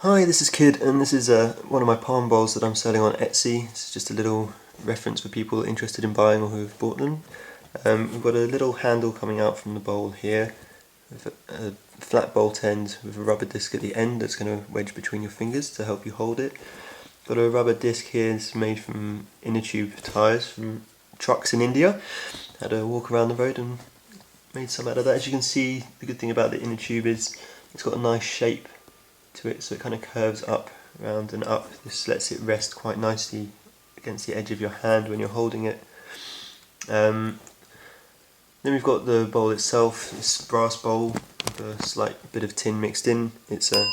Hi, this is Kydd, and this is one of my palm bowls that I'm selling on Etsy. It's just a little reference for people interested in buying or who've bought them. We've got a little handle coming out from the bowl here, with a flat bolt end with a rubber disc at the end that's going to wedge between your fingers to help you hold it. Got a rubber disc here that's made from inner tube tyres from trucks in India. Had a walk around the road and made some out of that. As you can see, the good thing about the inner tube is it's got a nice shape to it, so it kind of curves up, round and up. This lets it rest quite nicely against the edge of your hand when you're holding it. Then we've got the bowl itself, this brass bowl with a slight bit of tin mixed in. It's a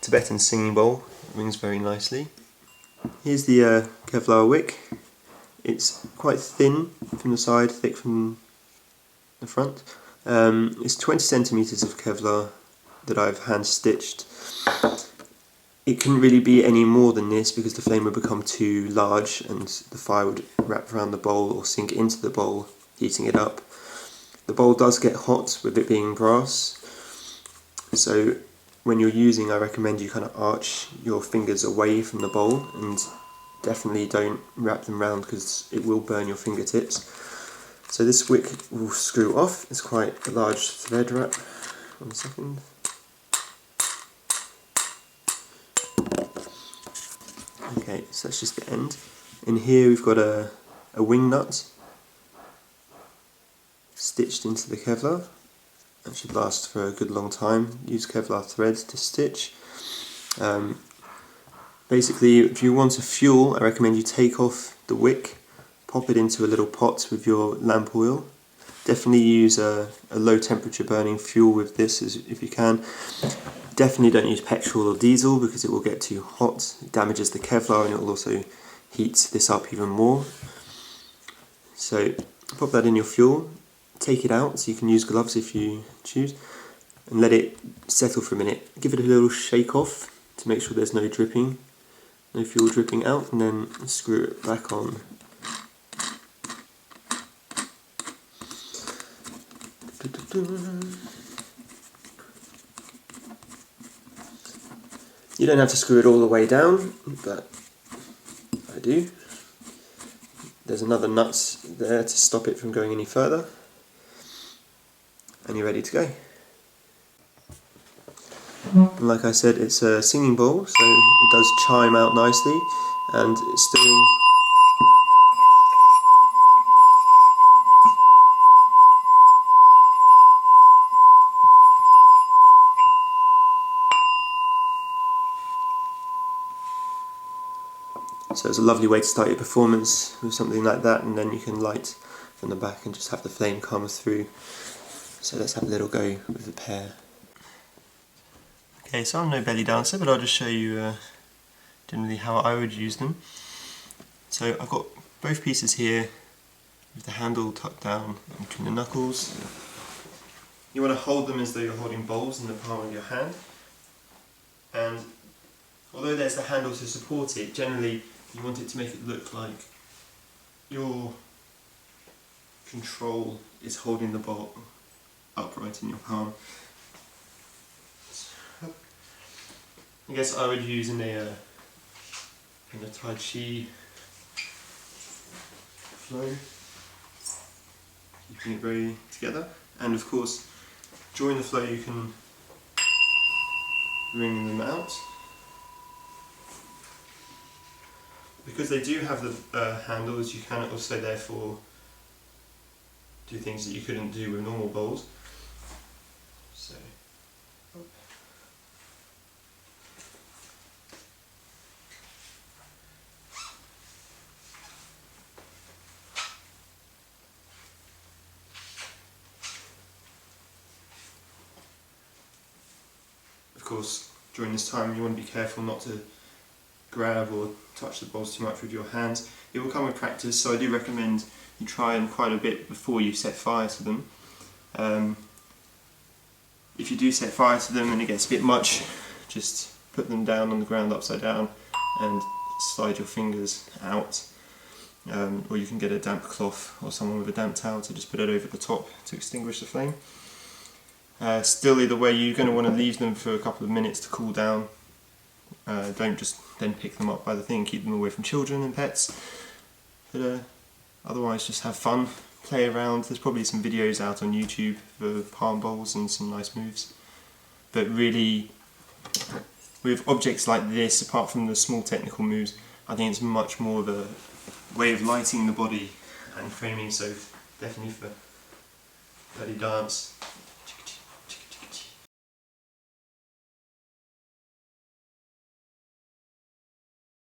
Tibetan singing bowl, it rings very nicely. Here's the Kevlar wick. It's quite thin from the side, thick from the front. It's 20 centimeters of Kevlar that I've hand stitched. It couldn't really be any more than this because the flame would become too large and the fire would wrap around the bowl or sink into the bowl, heating it up. The bowl does get hot with it being brass, so when you're using, I recommend you kind of arch your fingers away from the bowl and definitely don't wrap them round because it will burn your fingertips. So this wick will screw off. It's quite a large thread wrap. 1 second. Okay, so that's just the end. In here we've got a wing nut stitched into the Kevlar. That should last for a good long time. Use Kevlar thread to stitch. Basically, if you want to fuel, I recommend you take off the wick, pop it into a little pot with your lamp oil. Definitely use a low temperature burning fuel with this if you can. Definitely don't use petrol or diesel because it will get too hot, it damages the Kevlar and it will also heat this up even more. So pop that in your fuel, take it out so you can use gloves if you choose, and let it settle for a minute. Give it a little shake off to make sure there's no dripping, no fuel dripping out, and then screw it back on. You don't have to screw it all the way down, but I do. There's another nut there to stop it from going any further. And you're ready to go. And like I said, it's a singing bowl, so it does chime out nicely, and it's still so it's a lovely way to start your performance with something like that, and then you can light from the back and just have the flame come through. So let's have a little go with the pair. Okay, so I'm no belly dancer, but I'll just show you generally how I would use them. So I've got both pieces here with the handle tucked down between the knuckles. You want to hold them as though you're holding bowls in the palm of your hand. And although there's the handle to support it, generally you want it to make it look like your control is holding the bowl upright in your palm. I guess I would use in a Tai Chi flow, keeping it very together. And of course, during the flow you can wring them out. Because they do have the handles, you can also therefore do things that you couldn't do with normal bowls. So, of course, during this time you want to be careful not to grab or touch the bowls too much with your hands. It will come with practice, so I do recommend you try them quite a bit before you set fire to them. If you do set fire to them and it gets a bit much, just put them down on the ground upside down and slide your fingers out. Or you can get a damp cloth or someone with a damp towel to just put it over the top to extinguish the flame. Still, either way, you're going to want to leave them for a couple of minutes to cool down Don't just then pick them up by the thing, keep them away from children and pets. But otherwise just have fun, play around. There's probably some videos out on YouTube for palm bowls and some nice moves. But really, with objects like this, apart from the small technical moves, I think it's much more of a way of lighting the body and framing, so definitely for belly dance.